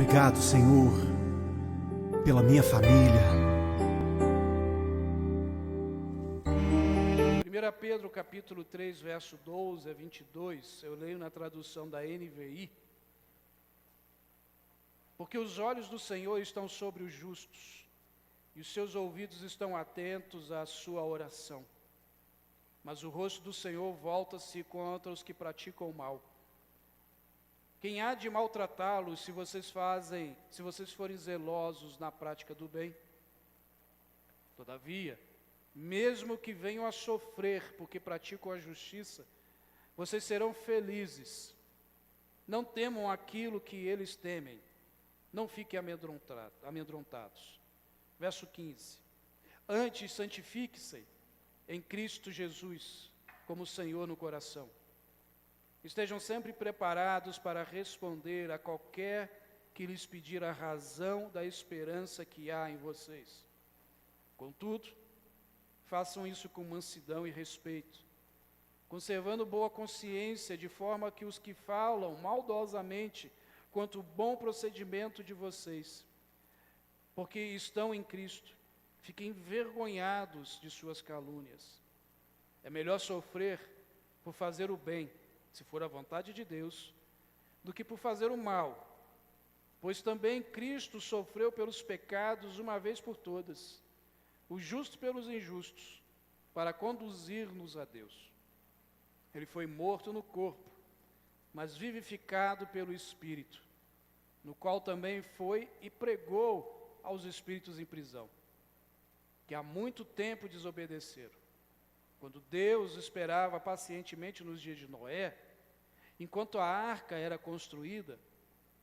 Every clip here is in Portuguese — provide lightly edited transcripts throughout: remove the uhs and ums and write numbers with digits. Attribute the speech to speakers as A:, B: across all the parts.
A: Obrigado, Senhor, pela minha família.
B: 1 Pedro capítulo 3, verso 12 a 22, eu leio na tradução da NVI. Porque os olhos do Senhor estão sobre os justos, e os seus ouvidos estão atentos à sua oração. Mas o rosto do Senhor volta-se contra os que praticam o mal. Quem há de maltratá-los se vocês forem zelosos na prática do bem? Todavia, mesmo que venham a sofrer porque praticam a justiça, vocês serão felizes. Não temam aquilo que eles temem. Não fiquem amedrontados. Verso 15. Antes, santifique-se em Cristo Jesus como Senhor no coração. Estejam sempre preparados para responder a qualquer que lhes pedir a razão da esperança que há em vocês. Contudo, façam isso com mansidão e respeito, conservando boa consciência, de forma que os que falam maldosamente quanto o bom procedimento de vocês, porque estão em Cristo, fiquem envergonhados de suas calúnias. É melhor sofrer por fazer o bem, se for a vontade de Deus, do que por fazer o mal, pois também Cristo sofreu pelos pecados uma vez por todas, o justo pelos injustos, para conduzir-nos a Deus. Ele foi morto no corpo, mas vivificado pelo Espírito, no qual também foi e pregou aos espíritos em prisão, que há muito tempo desobedeceram. Quando Deus esperava pacientemente nos dias de Noé, enquanto a arca era construída,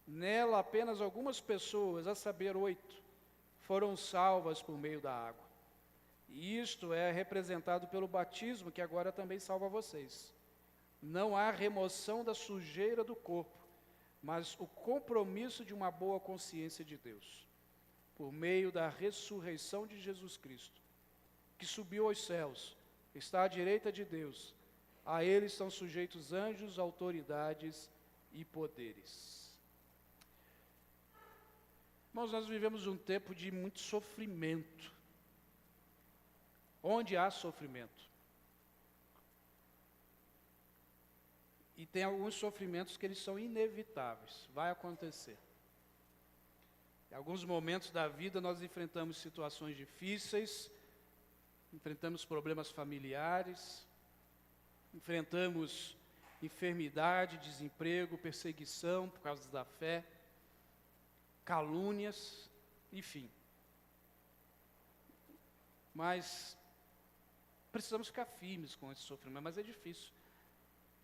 B: nela apenas algumas pessoas, a saber 8, foram salvas por meio da água. E isto é representado pelo batismo, que agora também salva vocês. Não há remoção da sujeira do corpo, mas o compromisso de uma boa consciência de Deus, por meio da ressurreição de Jesus Cristo, que subiu aos céus, está à direita de Deus. A ele estão sujeitos anjos, autoridades e poderes. Irmãos, nós vivemos um tempo de muito sofrimento. Onde há sofrimento. E tem alguns sofrimentos que eles são inevitáveis, vai acontecer. Em alguns momentos da vida nós enfrentamos situações difíceis, enfrentamos problemas familiares, enfrentamos enfermidade, desemprego, perseguição por causa da fé, calúnias, enfim. Mas precisamos ficar firmes com esse sofrimento, mas é difícil.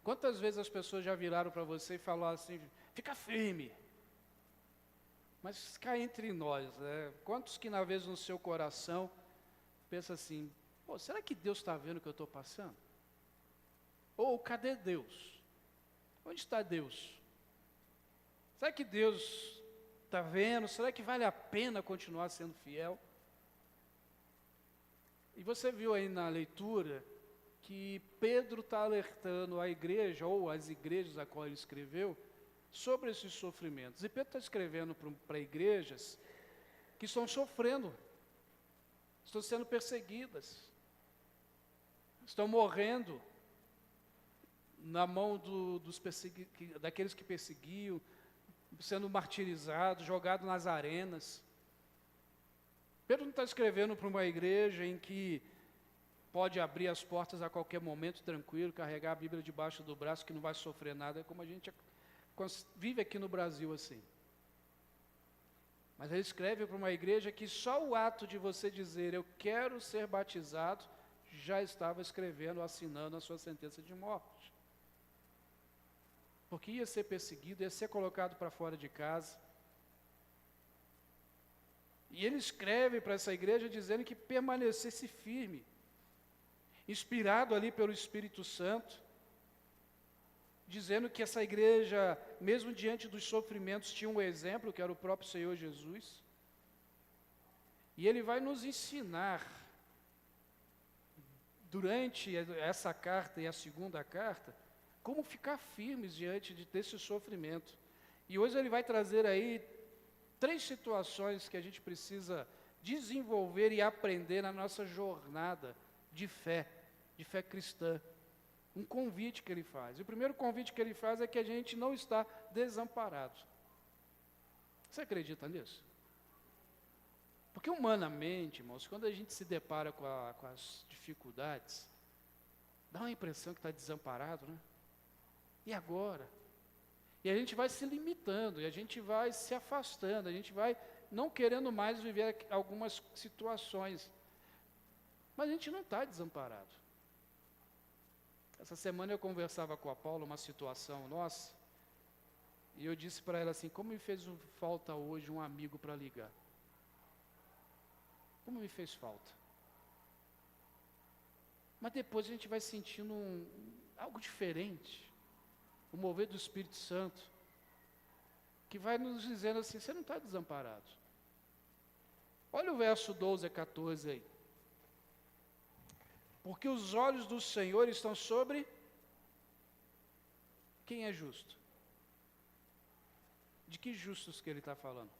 B: Quantas vezes as pessoas já viraram para você e falaram assim, fica firme. Mas cá entre nós, quantos que na vez no seu coração pensa assim, pô, será que Deus está vendo o que eu estou passando? Ou cadê Deus? Onde está Deus? Será que Deus está vendo? Será que vale a pena continuar sendo fiel? E você viu aí na leitura que Pedro está alertando a igreja, ou as igrejas a qual ele escreveu, sobre esses sofrimentos. E Pedro está escrevendo para igrejas que estão sofrendo, estão sendo perseguidas, estão morrendo na mão daqueles que perseguiam, sendo martirizados, jogados nas arenas. Pedro não está escrevendo para uma igreja em que pode abrir as portas a qualquer momento, tranquilo, carregar a Bíblia debaixo do braço, que não vai sofrer nada, como a gente vive aqui no Brasil assim. Mas ele escreve para uma igreja que só o ato de você dizer, eu quero ser batizado, já estava escrevendo, assinando a sua sentença de morte. Porque ia ser perseguido, ia ser colocado para fora de casa. E ele escreve para essa igreja dizendo que permanecesse firme, inspirado ali pelo Espírito Santo, dizendo que essa igreja, mesmo diante dos sofrimentos, tinha um exemplo, que era o próprio Senhor Jesus. E ele vai nos ensinar, durante essa carta e a segunda carta, como ficar firmes diante desse sofrimento. E hoje ele vai trazer aí 3 situações que a gente precisa desenvolver e aprender na nossa jornada de fé cristã. Um convite que ele faz. E o primeiro convite que ele faz é que a gente não está desamparado. Você acredita nisso? Porque humanamente, irmãos, quando a gente se depara com as dificuldades, dá uma impressão que está desamparado, né? E agora? E a gente vai se limitando, e a gente vai se afastando, a gente vai não querendo mais viver algumas situações. Mas a gente não está desamparado. Essa semana eu conversava com a Paula, uma situação nossa, e eu disse para ela assim, como me fez falta hoje um amigo para ligar. Como me fez falta. Mas depois a gente vai sentindo algo diferente. O mover do Espírito Santo, que vai nos dizendo assim, você não está desamparado. Olha o verso 12 a 14 aí. Porque os olhos do Senhor estão sobre quem é justo. De que justos que ele está falando?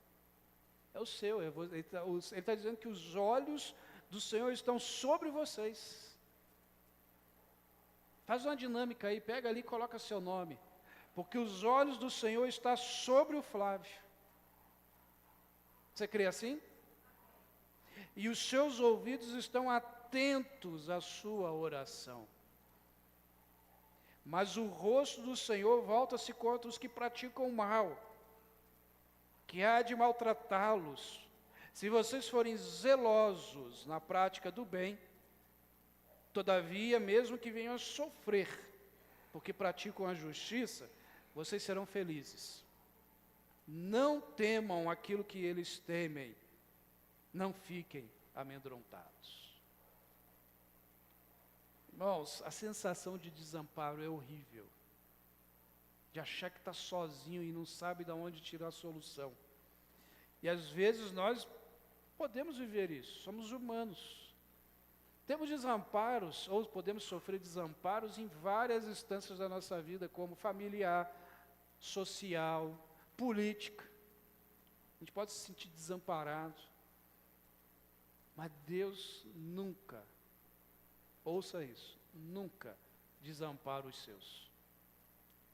B: É o seu. Ele está dizendo que os olhos do Senhor estão sobre vocês. Faz uma dinâmica aí, pega ali e coloca seu nome. Porque os olhos do Senhor estão sobre o Flávio. Você crê assim? E os seus ouvidos estão atentos à sua oração. Mas o rosto do Senhor volta-se contra os que praticam o mal, que há de maltratá-los. Se vocês forem zelosos na prática do bem, todavia, mesmo que venham a sofrer, porque praticam a justiça, vocês serão felizes. Não temam aquilo que eles temem, não fiquem amedrontados. Irmãos, a sensação de desamparo é horrível. De achar que está sozinho e não sabe de onde tirar a solução. E às vezes nós podemos viver isso, somos humanos. Temos desamparos, ou podemos sofrer desamparos em várias instâncias da nossa vida, como familiar, social, política. A gente pode se sentir desamparado. Mas Deus nunca, ouça isso, nunca desampara os seus.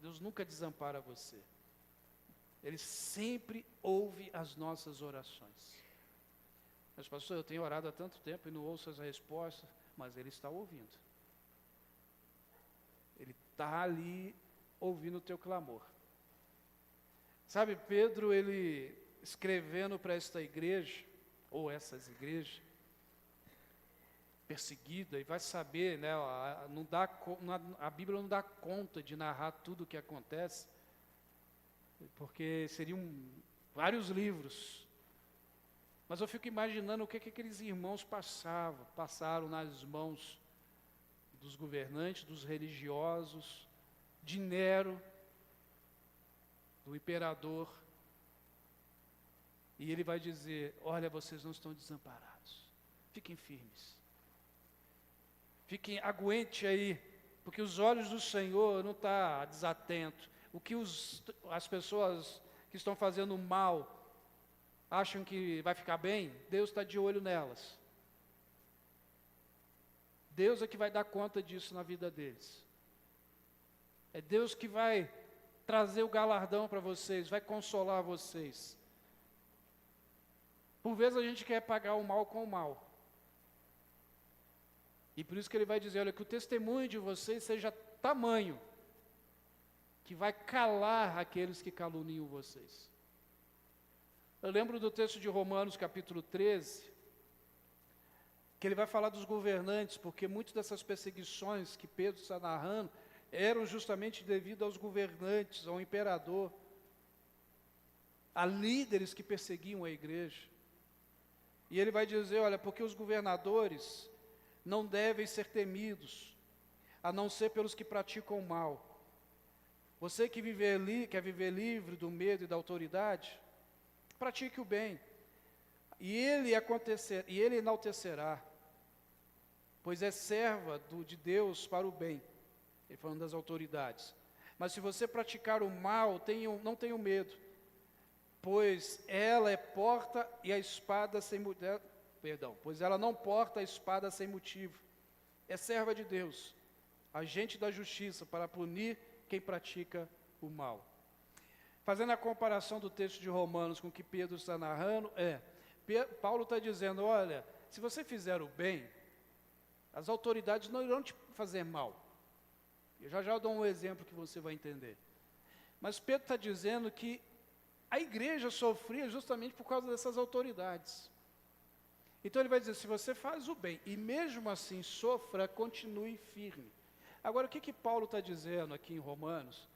B: Deus nunca desampara você. Ele sempre ouve as nossas orações. Mas pastor, eu tenho orado há tanto tempo e não ouço as respostas, mas Ele está ouvindo. Ele está ali ouvindo o teu clamor. Sabe, Pedro, ele escrevendo para esta igreja, ou essas igrejas, perseguida, e vai saber, né, a Bíblia não dá conta de narrar tudo o que acontece, porque seriam vários livros. Mas eu fico imaginando o que aqueles irmãos passaram nas mãos dos governantes, dos religiosos, de Nero, do imperador. E ele vai dizer, olha, vocês não estão desamparados, fiquem firmes. Fiquem, aguente aí, porque os olhos do Senhor não estão desatentos. O que as pessoas que estão fazendo mal acham que vai ficar bem, Deus está de olho nelas. Deus é que vai dar conta disso na vida deles. É Deus que vai trazer o galardão para vocês, vai consolar vocês. Por vezes a gente quer pagar o mal com o mal. E por isso que ele vai dizer, olha, que o testemunho de vocês seja tamanho, que vai calar aqueles que caluniam vocês. Eu lembro do texto de Romanos, capítulo 13, que ele vai falar dos governantes, porque muitas dessas perseguições que Pedro está narrando, eram justamente devido aos governantes, ao imperador, a líderes que perseguiam a igreja. E ele vai dizer, olha, porque os governadores não devem ser temidos, a não ser pelos que praticam o mal. Você que quer viver livre do medo e da autoridade, pratique o bem, e ele enaltecerá, pois é serva de Deus para o bem. Ele falando das autoridades. Mas se você praticar o mal, não tenha medo, pois ela não porta a espada sem motivo. É serva de Deus, agente da justiça para punir quem pratica o mal. Fazendo a comparação do texto de Romanos com o que Pedro está narrando, Paulo está dizendo, olha, se você fizer o bem, as autoridades não irão te fazer mal. Eu já dou um exemplo que você vai entender. Mas Pedro está dizendo que a igreja sofria justamente por causa dessas autoridades. Então ele vai dizer, se você faz o bem e mesmo assim sofra, continue firme. Agora o que Paulo está dizendo aqui em Romanos?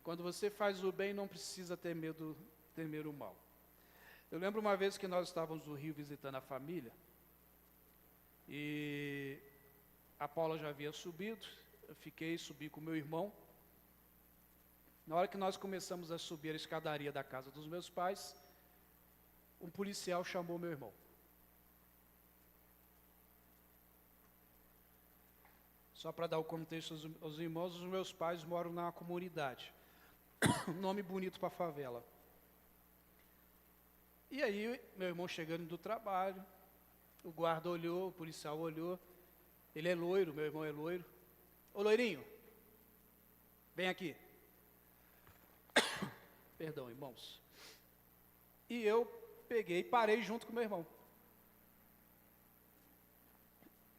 B: Quando você faz o bem, não precisa temer o mal. Eu lembro uma vez que nós estávamos no Rio visitando a família, e a Paula já havia subido, subi com meu irmão. Na hora que nós começamos a subir a escadaria da casa dos meus pais, um policial chamou meu irmão. Só para dar o contexto aos irmãos, os meus pais moram na comunidade. Nome bonito para favela. E aí, meu irmão chegando do trabalho, o guarda olhou, o policial olhou. Ele é loiro, meu irmão é loiro. Ô loirinho, vem aqui. Perdão, irmãos. E eu peguei e parei junto com meu irmão.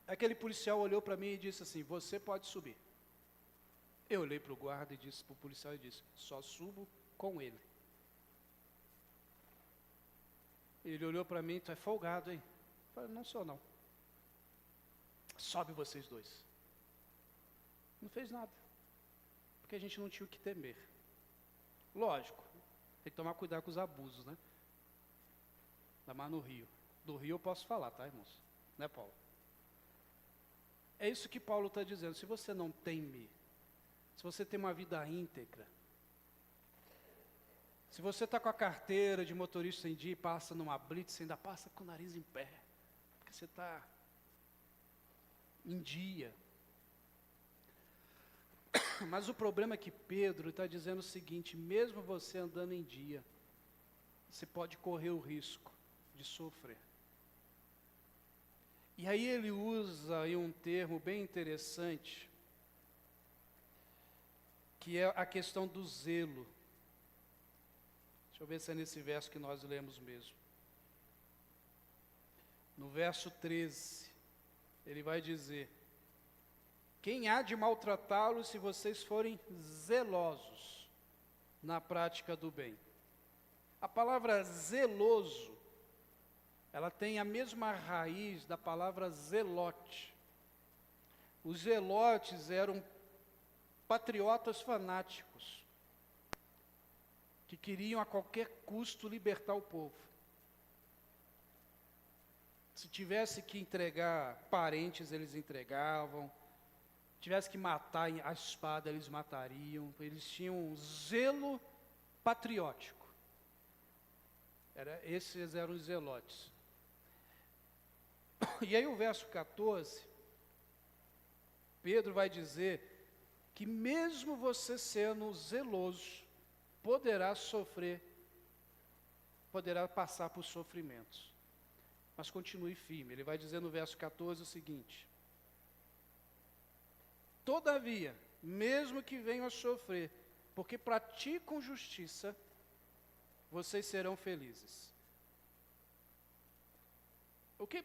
B: Aquele policial olhou para mim e disse assim, você pode subir. Eu olhei para o guarda e disse para o policial e disse, só subo com ele. Ele olhou para mim, tu é folgado, hein? Eu falei, não sou não. Sobe vocês dois. Não fez nada. Porque a gente não tinha o que temer. Lógico, tem que tomar cuidado com os abusos, né? Ainda mais no Rio. Do Rio eu posso falar, tá, irmãos? Né, Paulo? É isso que Paulo está dizendo. Se você não teme, se você tem uma vida íntegra, se você está com a carteira de motorista em dia e passa numa blitz, você ainda passa com o nariz em pé, porque você está em dia. Mas o problema é que Pedro está dizendo o seguinte, mesmo você andando em dia, você pode correr o risco de sofrer. E aí ele usa aí um termo bem interessante, que é a questão do zelo. Deixa eu ver se é nesse verso que nós lemos mesmo. No verso 13, ele vai dizer, quem há de maltratá-los se vocês forem zelosos na prática do bem? A palavra zeloso, ela tem a mesma raiz da palavra zelote. Os zelotes eram patriotas fanáticos, que queriam a qualquer custo libertar o povo. Se tivesse que entregar parentes, eles entregavam. Se tivesse que matar a espada, eles matariam. Eles tinham um zelo patriótico. Esses eram os zelotes. E aí o verso 14, Pedro vai dizer que mesmo você sendo zeloso, poderá passar por sofrimentos. Mas continue firme. Ele vai dizer no verso 14 o seguinte, todavia, mesmo que venham a sofrer, porque praticam justiça, vocês serão felizes. O que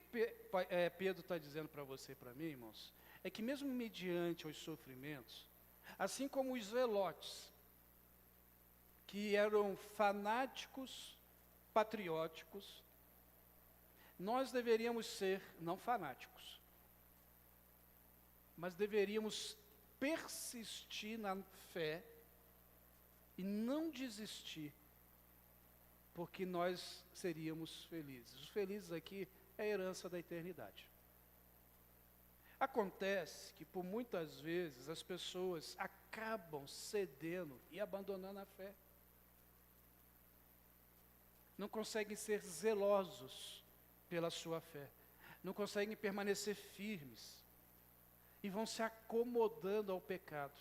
B: Pedro está dizendo para você e para mim, irmãos, é que mesmo mediante os sofrimentos, assim como os zelotes, que eram fanáticos, patrióticos, nós deveríamos ser, não fanáticos, mas deveríamos persistir na fé e não desistir, porque nós seríamos felizes. Os felizes aqui é a herança da eternidade. Acontece que por muitas vezes as pessoas acabam cedendo e abandonando a fé. Não conseguem ser zelosos pela sua fé. Não conseguem permanecer firmes. E vão se acomodando ao pecado.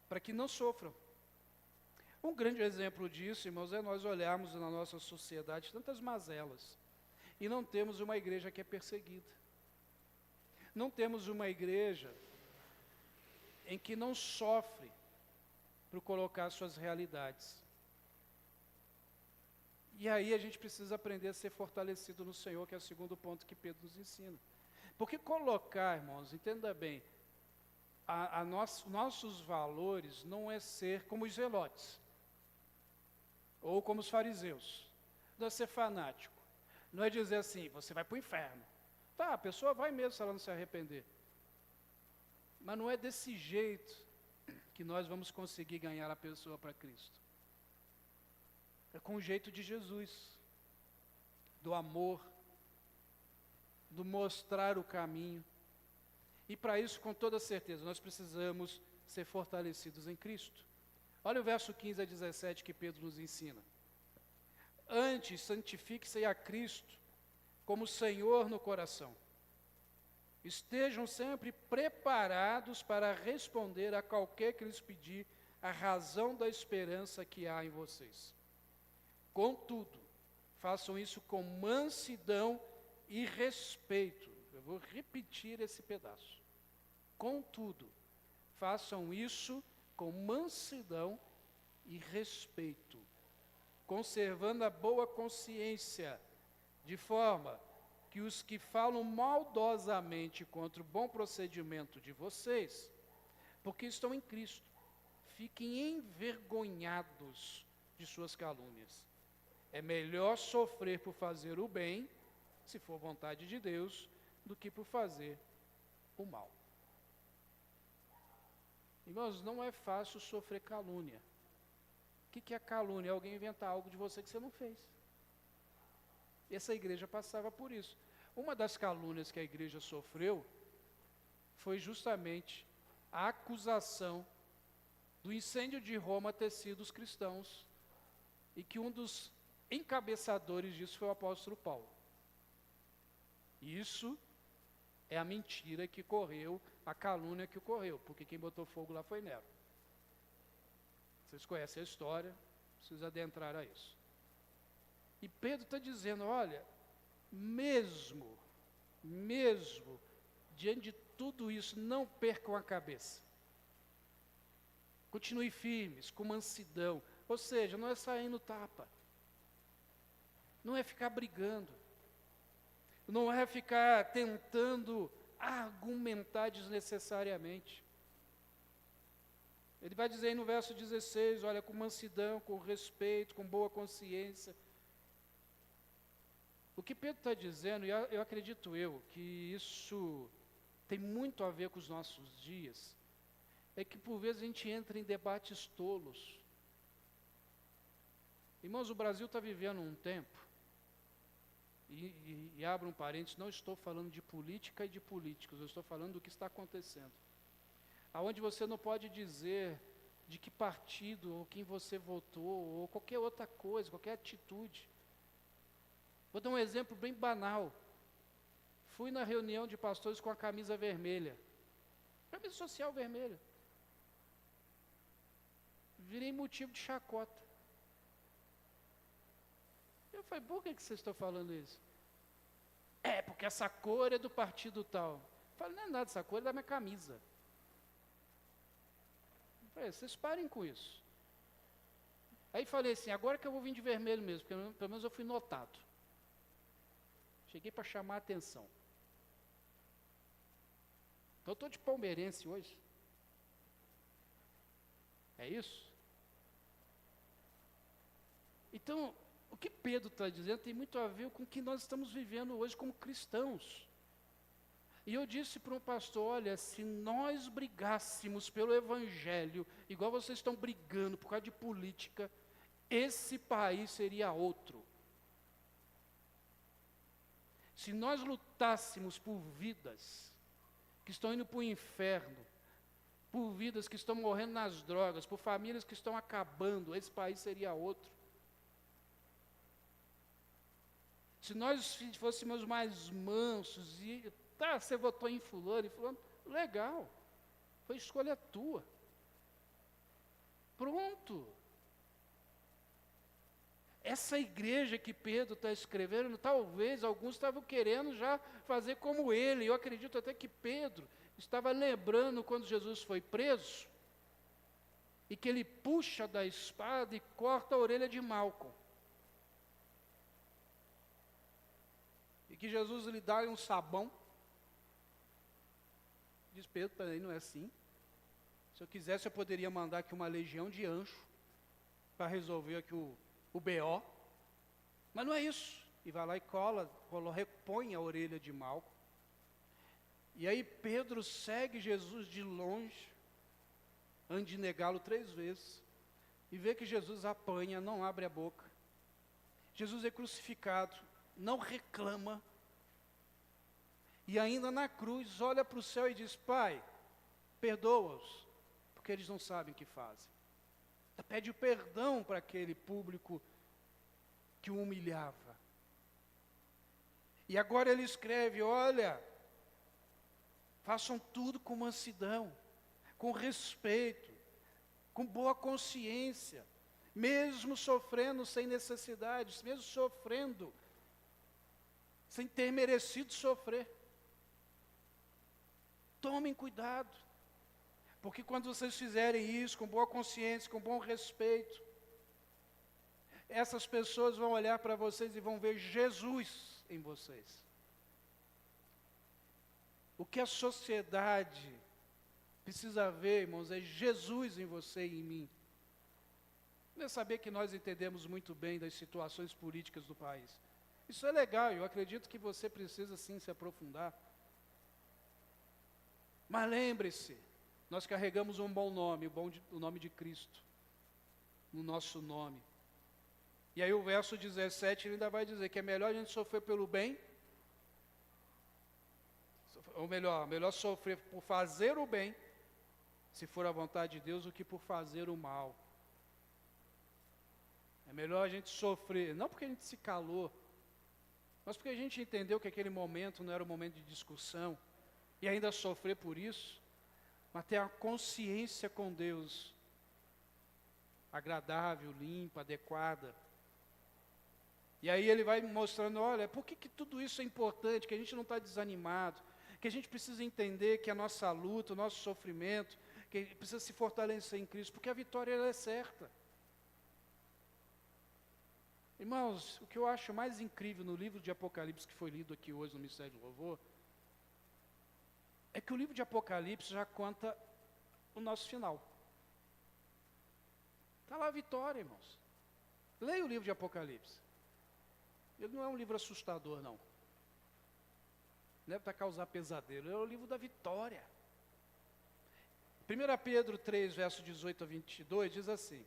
B: Para que não sofram. Um grande exemplo disso, irmãos, é nós olharmos na nossa sociedade tantas mazelas e não temos uma igreja que é perseguida. Não temos uma igreja em que não sofre por colocar suas realidades. E aí a gente precisa aprender a ser fortalecido no Senhor, que é o segundo ponto que Pedro nos ensina. Porque colocar, irmãos, entenda bem, nossos valores não é ser como os zelotes, ou como os fariseus, não é ser fanático, não é dizer assim, você vai para o inferno. Tá, a pessoa vai mesmo se ela não se arrepender. Mas não é desse jeito que nós vamos conseguir ganhar a pessoa para Cristo. É com o jeito de Jesus, do amor, do mostrar o caminho. E para isso, com toda certeza, nós precisamos ser fortalecidos em Cristo. Olha o verso 15 a 17 que Pedro nos ensina. Antes, santifique-se a Cristo como Senhor no coração. Estejam sempre preparados para responder a qualquer que lhes pedir a razão da esperança que há em vocês. Contudo, façam isso com mansidão e respeito. Eu vou repetir esse pedaço. Contudo, façam isso com mansidão e respeito, conservando a boa consciência, de forma que os que falam maldosamente contra o bom procedimento de vocês, porque estão em Cristo, fiquem envergonhados de suas calúnias. É melhor sofrer por fazer o bem, se for vontade de Deus, do que por fazer o mal. Irmãos, não é fácil sofrer calúnia. O que é calúnia? É alguém inventar algo de você que você não fez. Essa igreja passava por isso. Uma das calúnias que a igreja sofreu foi justamente a acusação do incêndio de Roma ter sido os cristãos, e que um dos encabeçadores disso foi o apóstolo Paulo. Isso é a mentira que correu, a calúnia que correu, porque quem botou fogo lá foi Nero. Vocês conhecem a história, não precisa adentrar a isso. E Pedro está dizendo, olha, mesmo, diante de tudo isso, não percam a cabeça. Continue firmes, com mansidão. Ou seja, não é sair no tapa. Não é ficar brigando. Não é ficar tentando argumentar desnecessariamente. Ele vai dizer aí no verso 16, olha, com mansidão, com respeito, com boa consciência. O que Pedro está dizendo, e eu acredito que isso tem muito a ver com os nossos dias, é que por vezes a gente entra em debates tolos. Irmãos, o Brasil está vivendo um tempo, e abro um parênteses, não estou falando de política e de políticos, eu estou falando do que está acontecendo. Aonde você não pode dizer de que partido, ou quem você votou, ou qualquer outra coisa, qualquer atitude. Vou dar um exemplo bem banal. Fui na reunião de pastores com a camisa vermelha. Camisa social vermelha. Virei motivo de chacota. Eu falei, por que vocês estão falando isso? É, porque essa cor é do partido tal. Eu falei, não é nada, essa cor é da minha camisa. Eu falei, vocês parem com isso. Aí falei assim, agora que eu vou vir de vermelho mesmo, porque pelo menos eu fui notado. Cheguei para chamar a atenção. Então eu estou de palmeirense hoje. É isso? Então, o que Pedro está dizendo tem muito a ver com o que nós estamos vivendo hoje como cristãos. E eu disse para um pastor, olha, se nós brigássemos pelo Evangelho, igual vocês estão brigando por causa de política, esse país seria outro. Se nós lutássemos por vidas que estão indo para o inferno, por vidas que estão morrendo nas drogas, por famílias que estão acabando, esse país seria outro. Se nós fôssemos mais mansos e, tá, você votou em fulano, legal, foi escolha tua. Pronto. essa igreja que Pedro está escrevendo, talvez alguns estavam querendo já fazer como ele. Eu acredito até que Pedro estava lembrando quando Jesus foi preso, e que ele puxa da espada e corta a orelha de Malco. E que Jesus lhe dá um sabão. Diz Pedro, peraí, não é assim. Se eu quisesse, eu poderia mandar aqui uma legião de anjo para resolver aqui o BO. Mas não é isso. E vai lá e repõe a orelha de Malco. E aí Pedro segue Jesus de longe, antes de negá-lo 3 vezes, e vê que Jesus apanha, não abre a boca. Jesus é crucificado, não reclama, e ainda na cruz olha para o céu e diz: Pai, perdoa-os, porque eles não sabem o que fazem. Pede perdão para aquele público que o humilhava. E agora ele escreve: olha, façam tudo com mansidão, com respeito, com boa consciência, mesmo sofrendo sem necessidades, mesmo sofrendo sem ter merecido sofrer. Tomem cuidado, porque quando vocês fizerem isso com boa consciência, com bom respeito, essas pessoas vão olhar para vocês e vão ver Jesus em vocês. O que a sociedade precisa ver, irmãos, é Jesus em você e em mim. Não é saber que nós entendemos muito bem das situações políticas do país. Isso é legal, eu acredito que você precisa sim se aprofundar. Mas lembre-se, nós carregamos um bom nome, o nome de Cristo, no nosso nome. E aí o verso 17 ele ainda vai dizer que é melhor a gente sofrer pelo bem, ou melhor sofrer por fazer o bem, se for a vontade de Deus, do que por fazer o mal. É melhor a gente sofrer, não porque a gente se calou, mas porque a gente entendeu que aquele momento não era um momento de discussão, e ainda sofrer por isso, mas ter a consciência com Deus, agradável, limpa, adequada. E aí ele vai mostrando, olha, por que tudo isso é importante, que a gente não está desanimado, que a gente precisa entender que a nossa luta, o nosso sofrimento, que precisa se fortalecer em Cristo, porque a vitória ela é certa. Irmãos, o que eu acho mais incrível no livro de Apocalipse, que foi lido aqui hoje no Ministério do Louvor, é que o livro de Apocalipse já conta o nosso final. Está lá a vitória, irmãos. Leia o livro de Apocalipse. Ele não é um livro assustador, não. Não é para causar pesadelo, é o livro da vitória. 1 Pedro 3, verso 18 a 22, diz assim: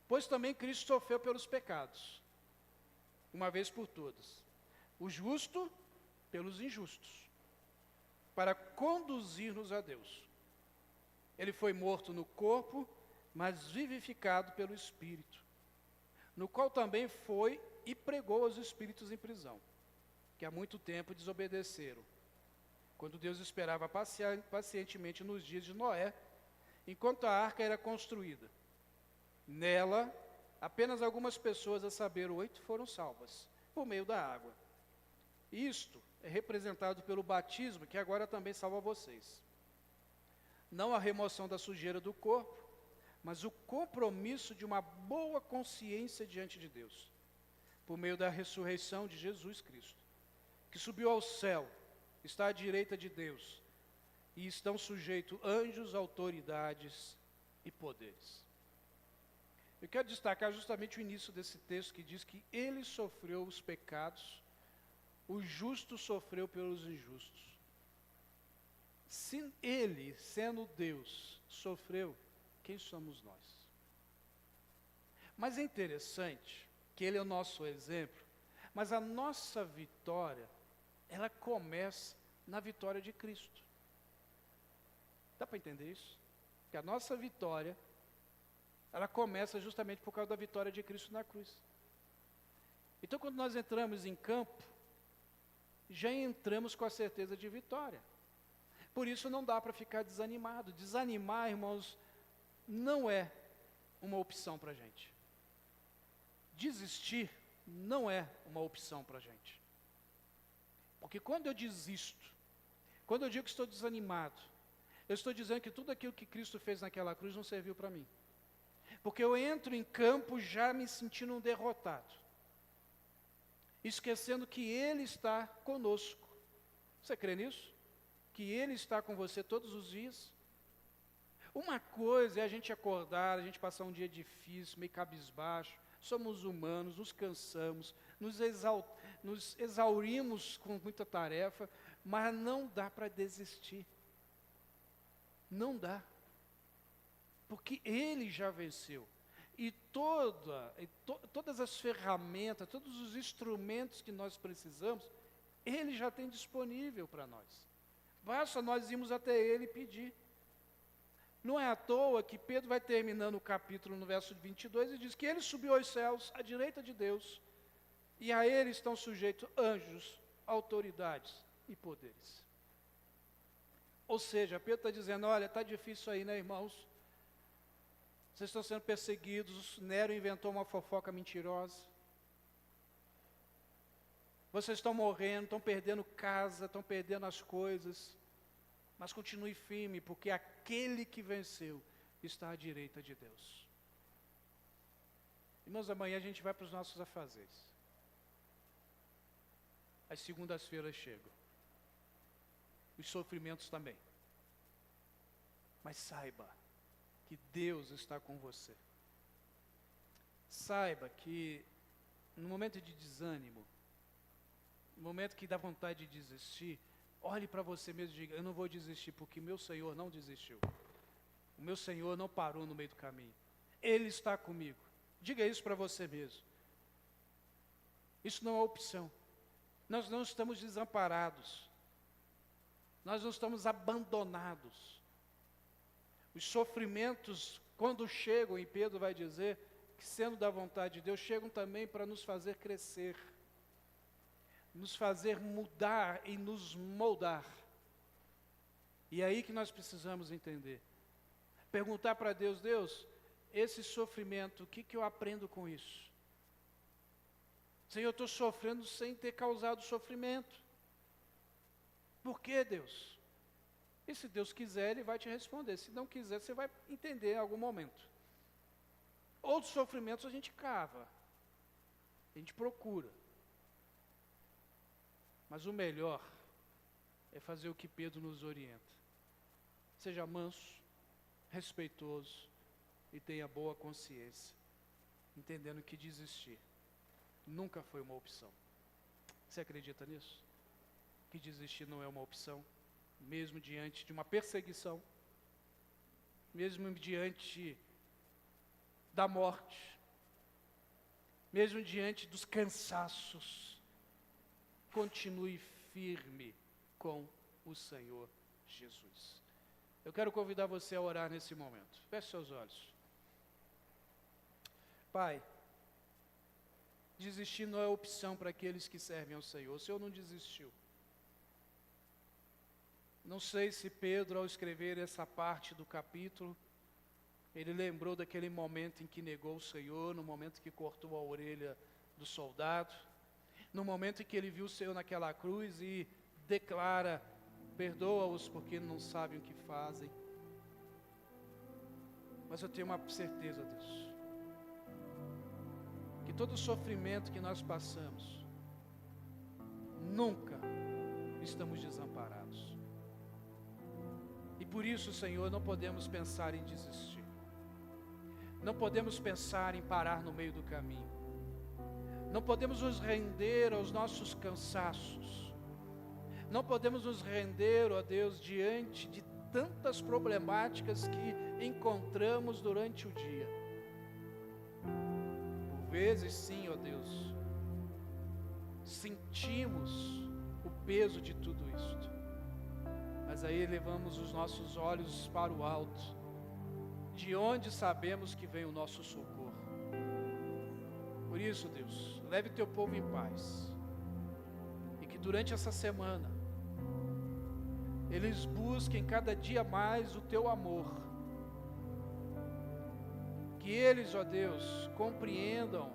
B: pois também Cristo sofreu pelos pecados, uma vez por todas, o justo pelos injustos, para conduzir-nos a Deus. Ele foi morto no corpo, mas vivificado pelo Espírito, no qual também foi e pregou aos espíritos em prisão, que há muito tempo desobedeceram, quando Deus esperava pacientemente nos dias de Noé, enquanto a arca era construída. Nela, apenas algumas pessoas, a saber, 8, foram salvas, por meio da água. Isto é representado pelo batismo, que agora também salva vocês. Não a remoção da sujeira do corpo, mas o compromisso de uma boa consciência diante de Deus, por meio da ressurreição de Jesus Cristo, que subiu ao céu, está à direita de Deus, e estão sujeitos anjos, autoridades e poderes. Eu quero destacar justamente o início desse texto, que diz que ele sofreu os pecados, o justo sofreu pelos injustos. Se ele, sendo Deus, sofreu, quem somos nós? Mas é interessante que ele é o nosso exemplo, mas a nossa vitória, ela começa na vitória de Cristo. Dá para entender isso? Que a nossa vitória, ela começa justamente por causa da vitória de Cristo na cruz. Então, quando nós entramos em campo, já entramos com a certeza de vitória. Por isso não dá para ficar desanimado. Desanimar, irmãos, não é uma opção para a gente. desistir não é uma opção para a gente. Porque quando eu desisto, quando eu digo que estou desanimado, eu estou dizendo que tudo aquilo que Cristo fez naquela cruz não serviu para mim. Porque eu entro em campo já me sentindo um derrotado, esquecendo que Ele está conosco. Você crê nisso? Que Ele está com você todos os dias? Uma coisa é a gente acordar, a gente passar um dia difícil, meio cabisbaixo, somos humanos, nos cansamos, nos exaurimos com muita tarefa, mas não dá para desistir. Não dá. Porque Ele já venceu. E todas as ferramentas, todos os instrumentos que nós precisamos, Ele já tem disponível para nós. Basta nós irmos até Ele e pedir. Não é à toa que Pedro vai terminando o capítulo no verso 22 e diz que Ele subiu aos céus, à direita de Deus, e a Ele estão sujeitos anjos, autoridades e poderes. Ou seja, Pedro está dizendo, olha, está difícil aí, né, irmãos? Vocês estão sendo perseguidos, Nero inventou uma fofoca mentirosa. Vocês estão morrendo, estão perdendo casa, estão perdendo as coisas. Mas continue firme, porque aquele que venceu está à direita de Deus. Irmãos, amanhã a gente vai para os nossos afazeres. As segundas-feiras chegam. Os sofrimentos também. Mas saiba que Deus está com você. Saiba que no momento de desânimo, no momento que dá vontade de desistir, olhe para você mesmo e diga, eu não vou desistir, porque meu Senhor não desistiu. O meu Senhor não parou no meio do caminho. Ele está comigo. Diga isso para você mesmo. Isso não é opção. Nós não estamos desamparados. Nós não estamos abandonados. Os sofrimentos, quando chegam, e Pedro vai dizer, que sendo da vontade de Deus, chegam também para nos fazer crescer, nos fazer mudar e nos moldar. E é aí que nós precisamos entender. Perguntar para Deus, Deus, esse sofrimento, o que eu aprendo com isso? Senhor, eu estou sofrendo sem ter causado sofrimento. Por que, Deus? E se Deus quiser, Ele vai te responder. Se não quiser, você vai entender em algum momento. Outros sofrimentos a gente cava, a gente procura. Mas o melhor é fazer o que Pedro nos orienta. Seja manso, respeitoso e tenha boa consciência, entendendo que desistir nunca foi uma opção. Você acredita nisso? Que desistir não é uma opção? Mesmo diante de uma perseguição, mesmo diante da morte, mesmo diante dos cansaços, continue firme com o Senhor Jesus. Eu quero convidar você a orar nesse momento. Feche seus olhos. Pai, desistir não é opção para aqueles que servem ao Senhor. O Senhor não desistiu. Não sei se Pedro, ao escrever essa parte do capítulo, ele lembrou daquele momento em que negou o Senhor, no momento que cortou a orelha do soldado, no momento em que ele viu o Senhor naquela cruz e declara, perdoa-os porque não sabem o que fazem. Mas eu tenho uma certeza, Deus, que todo o sofrimento que nós passamos, nunca estamos desamparados. E por isso, Senhor, não podemos pensar em desistir. Não podemos pensar em parar no meio do caminho. Não podemos nos render aos nossos cansaços. Não podemos nos render, ó Deus, diante de tantas problemáticas que encontramos durante o dia. Por vezes, sim, ó Deus, sentimos o peso de tudo isto. Mas aí levamos os nossos olhos para o alto, de onde sabemos que vem o nosso socorro. Por isso, Deus, leve teu povo em paz. E que durante essa semana, eles busquem cada dia mais o teu amor. Que eles, ó Deus, compreendam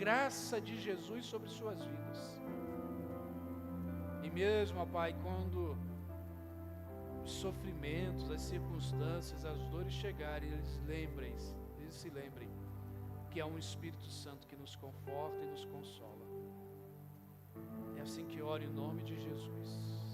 B: graça de Jesus sobre suas vidas. E mesmo, ó Pai, quando os sofrimentos, as circunstâncias, as dores chegarem, eles se lembrem que há um Espírito Santo que nos conforta e nos consola. É assim que oro em nome de Jesus.